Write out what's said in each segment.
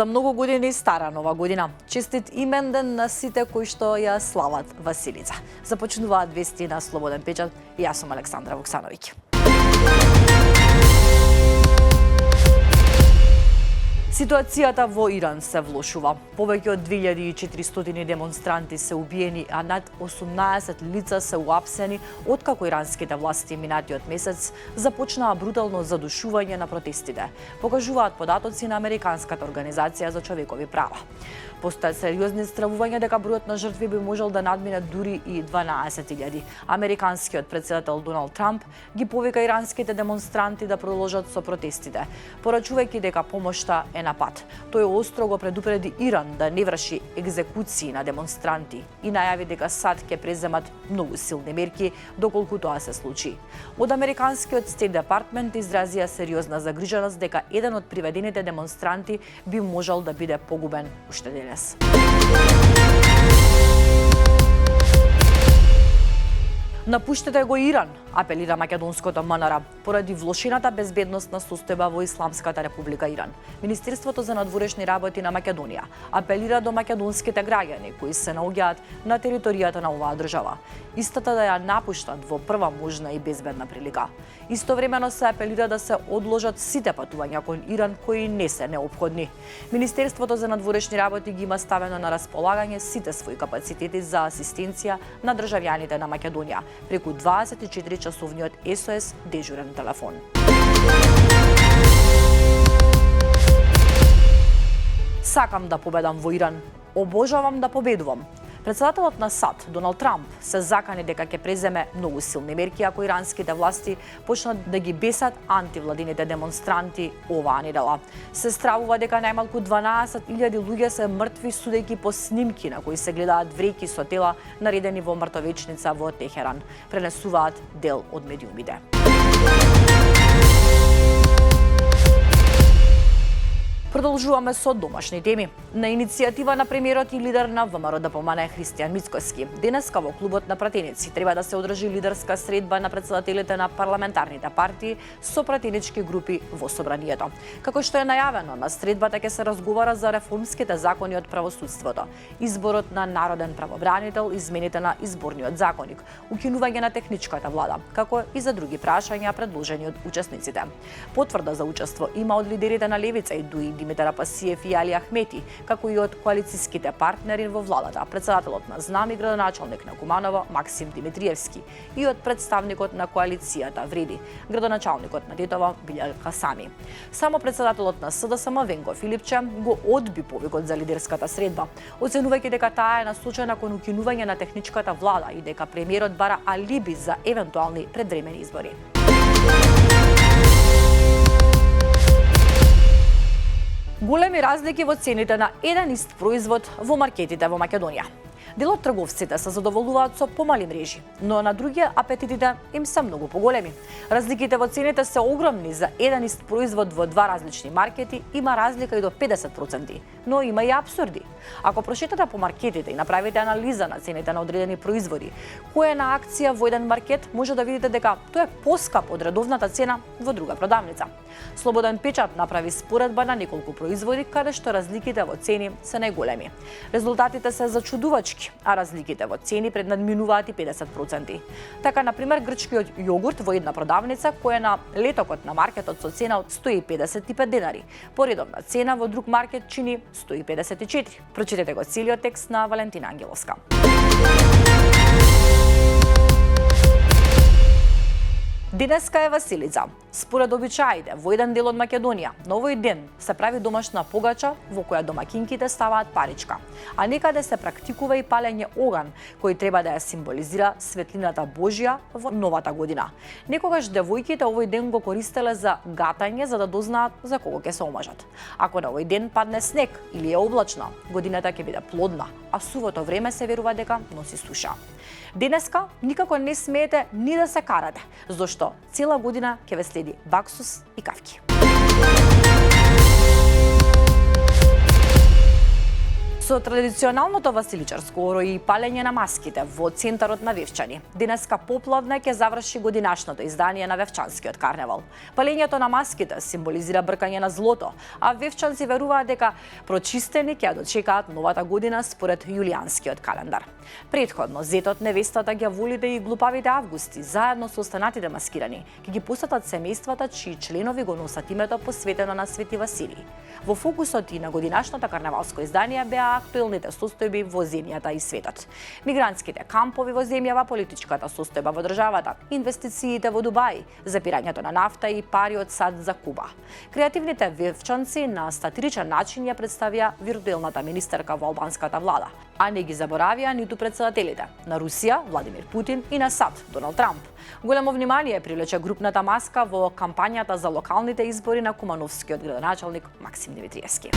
За многу години стара нова година. Честит именден на сите кои што ја слават Василица. Започнуваат вести на Слободен печат и јас сум Александра Вуксановиќ. Ситуацијата во Иран се влошува. Повеќе од 2400 демонстранти се убиени, а над 18 лица се уапсени откако иранските власти минатиот месец започнаа брутално задушување на протестите, покажуваат податоци на Американската организација за човекови права. Постојат сериозни стравувања дека бројот на жртви би можел да надмине дури и 12.000. Американскиот председател Доналд Трамп ги повика иранските демонстранти да продолжат со протестите, порачувајќи дека помошта е на пат. Тој остро го предупреди Иран да не врши екзекуции на демонстранти и најави дека САД ќе преземат многу силни мерки доколку тоа се случи. Од Американскиот Стейт Департмент изразија сериозна загриженост дека еден од приведените демонстранти би можел да биде погубен уште денес. Напуштете го Иран, апелира македонското МНР, поради влошената безбедносна состојба во Исламската република Иран. Министерството за надворешни работи на Македонија апелира до македонските граѓани кои се наоѓаат на територијата на оваа држава, истата да ја напуштат во прва можна и безбедна прилика. Истовремено се апелира да се одложат сите патувања кон Иран кои не се неопходни. Министерството за надворешни работи ги има ставено на располагање сите своји капацитети за асистенција на државјаните на Македонија преку 24-часовниот SOS дежурен телефон. Сакам да победам во Иран, обожавам да победувам. Председателот на САД, Доналд Трамп, се закани дека ќе преземе многу силни мерки ако иранските власти почнат да ги бесат антивладините демонстранти оваа недела. Се стравува дека најмалку 12.000 луѓе се мртви судејќи по снимки на кои се гледаат вреќи со тела наредени во мртовечница во Техеран, пренесуваат дел од медиумите. Продолжуваме со домашни теми. На иницијатива на премиерот и лидер на ВМРО ДПМН Христијан Мицкоски, денеска во клубот на пратеници треба да се одржи лидерска средба на председателите на парламентарните партии со пратенички групи во собранието. Како што е најавено, на средбата ќе се разговара за реформските закони од правосудството, изборот на народен правобранител, измените на изборниот законник, укинување на техничката влада, како и за други прашања предложени од учесниците. Потврда за учество има од лидерите на левица и ДУИ Димитар Апасиев и Али Ахмети, како и од коалицијските партнери во владата, председателот на ЗНАМ и градоначалник на Куманово Максим Димитриевски и од представникот на коалицијата Вреди, градоначалникот на Тетово Билјал Касами. Само председателот на СДСМ Венко Филипче го одби повикот за лидерската средба, оценувајќи дека таа е насочена кон укинување на техничката влада и дека премиерот бара алиби за евентуални предвремени избори. Големи разлики во цените на еден ист производ во маркетите во Македонија. Дел од трговците се задоволуваат со помали мрежи, но на други апетитите им се многу поголеми. Разликите во цените се огромни за еден ист производ во два различни маркети, има разлика и до 50%, но има и апсурди. Ако прошетате по маркетите и направите анализа на цените на одредени производи, кој е на акција во еден маркет, може да видите дека тој е поскап од редовната цена во друга продавница. Слободен печат направи споредба на неколку производи каде што разликите во цени се најголеми. Резултатите се зачудувачки, а разликите во цени преднадминуваат и 50%. Така, например, грчкиот јогурт во една продавница која е на летокот на маркетот со цена од 155 денари, по редовна цена во друг маркет чини 154. Прочитете го целиот текст на Валентина Ангеловска. Денеска е Василица. Според обичаите, во еден дел од Македонија, на овој ден се прави домашна погача во која домакинките ставаат паричка, а некаде се практикува и палење оган, кој треба да ја символизира светлината Божја во новата година. Некогаш девојките овој ден го користеле за гатање за да дознаат за кого ќе се омажат. Ако на овој ден падне снег или е облачна, годината ќе биде плодна, а сувото време се верува дека носи суша. Денеска никако не смеете ни да се карате, зашто цела година ќе ве следи баксус и кавки. Со традиционалното василичарско оро и палење на маските во центарот на Вевчани, денеска попладне ќе заврши годинашното издание на Вевчанскиот карневал. Палењето на маските символизира бркање на злото, а вевчанци веруваат дека прочистени ќе дочекаат новата година според јулијанскиот календар. Претходно, зетот, невестата, ѓаволите и глупавите августи, заедно со останатите маскирани, ќе ги посетат семејствата чии членови го носат името посветено на Свети Василий. Во фокусот и на годинашното карневалско издание беа актуелните состојби во земјата и светот. Мигрантските кампови во земјава, политичката состојба во државата, инвестициите во Дубај, запирањето на нафта и пари од САД за Куба. Креативните вевчанци на сатиричен начин ја представија виртуелната министерка во албанската влада, а не ги заборавија ниту председателите на Русија, Владимир Путин, и на САД, Доналд Трамп. Големо внимание привлече групната маска во кампањата за локалните избори на кумановскиот градоначалник Максим Димитриевски.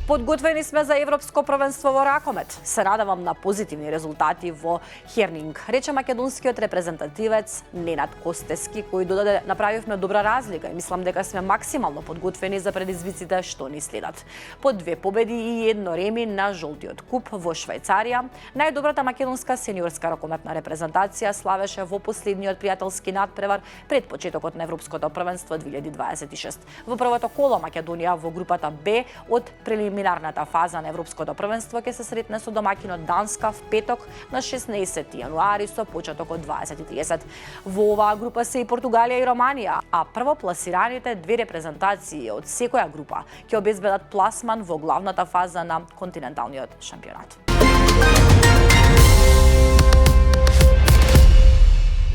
Подготвени сме за Европско првенство во ракомет. Се надевам на позитивни резултати во Хернинг, рече македонскиот репрезентативец Ненад Костески, кој додаде: направивме добра разлика и мислам дека сме максимално подготвени за предизвиците што ни следат. По 2 победи и 1 реми на жолтиот куп во Швајцарија, најдобрата македонска сениорска ракометна репрезентација славеше во последниот пријателски надпревар пред почетокот на Европското првенство 2026. Во првото коло Македонија во групата Б од минарната фаза на Европското првенство ќе се сретне со домакинот Данска в петок на 16 јануари со почеток од 20:30. Во оваа група се и Португалија и Романија, а првопласираните 2 репрезентации од секоја група ќе обезбедат пласман во главната фаза на континенталниот шампионат.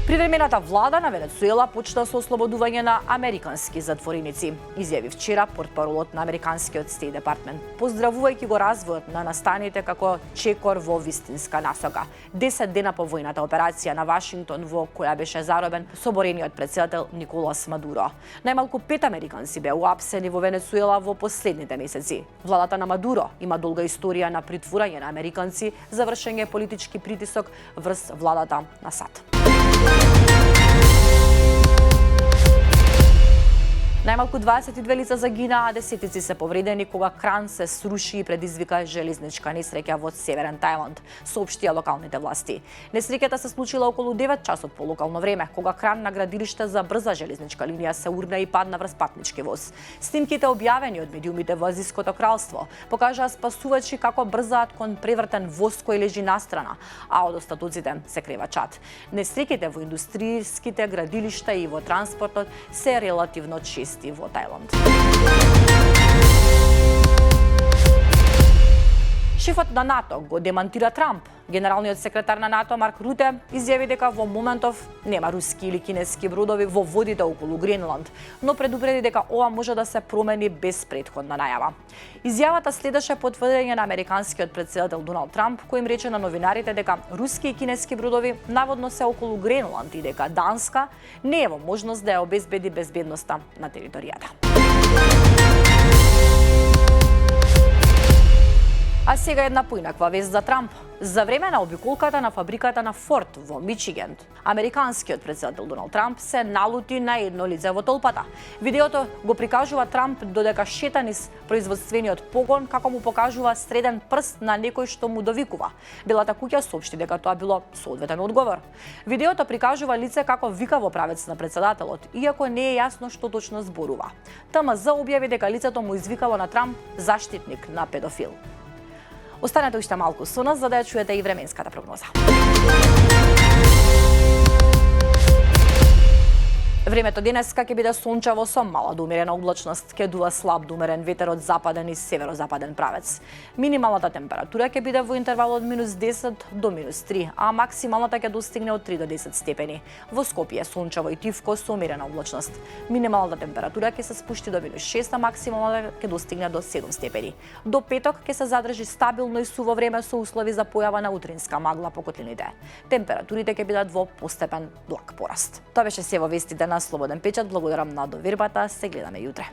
Привремената влада на Венецуела почна со ослободување на американски затвореници, изјави вчера портпаролот на американскиот Стейт Департмент, поздравувајќи го развојот на настаните како чекор во вистинска насока. 10 дена по војната операција на Вашингтон во која беше заробен соборениот претседател Николас Мадуро. Најмалку 5 американци беа уапсени во Венецуела во последните месеци. Владата на Мадуро има долга историја на притворање на американци за вршење политички притисок врз владата на САД. Најмалку 22 лица загинаа, а десетици се повредени кога кран се сруши и предизвика железничка несреќа во Северен Тајланд, соопштија локалните власти. Несреќата се случила околу 9 часот по локално време, кога кран на градилиште за брза железничка линија се урна и падна врз патнички воз. Снимките објавени од медиумите во Азиското кралство покажаа спасувачи како брзаат кон превртен воз кој лежи настрана, а од остатоците се кревачат. Несреќите во индустријските градилишта и во транспортот се релативно чести во Тајланд. Шефот на НАТО го демантира Трамп. Генералниот секретар на НАТО Марк Руте изјави дека во моментов нема руски или кинески бродови во водите околу Гренланд, но предупреди дека ова може да се промени без претходна најава. Изјавата следеше потврдење на американскиот претседател Доналд Трамп, кој им рече на новинарите дека руски и кинески бродови наводно се околу Гренланд и дека Данска не е во можност да ја обезбеди безбедноста на територијата. А сега една поинаква вест за Трамп. За време на обиколката на фабриката на Форд во Мичиген, американскиот претседател Доналд Трамп се налути на едно лице во толпата. Видеото го прикажува Трамп додека шета низ производствениот погон, како му покажува среден прст на некој што му довикува. Белата куќа соопшти дека тоа било соодветен одговор. Видеото прикажува лице како вика во правец на претседателот, иако не е јасно што точно зборува. ТМЗ објави дека лицето му извикало на Трамп заштитник на педофил. Останете уште малку со нас за да ја чуете и временската прогноза. Времето денеска ќе биде сончево со мала до умерена облачност, ќе дува слаб до умерен ветер од западен и северозападен правец. Минималната температура ќе биде во интервал од -10 до -3, а максималната ќе достигне од 3 до 10 степени. Во Скопје сончево и тивко со умерена облачност. Минималната температура ќе се спушти до -6, а максималната ќе достигне до 7 степени. До петок ќе се задржи стабилно и суво време со услови за појава на утринска магла по котлините. Температурите ќе бидат во постепен благ пораст. Тоа беше се во вестите на Слободен печат. Благодарам на довербата. Се гледаме јутре.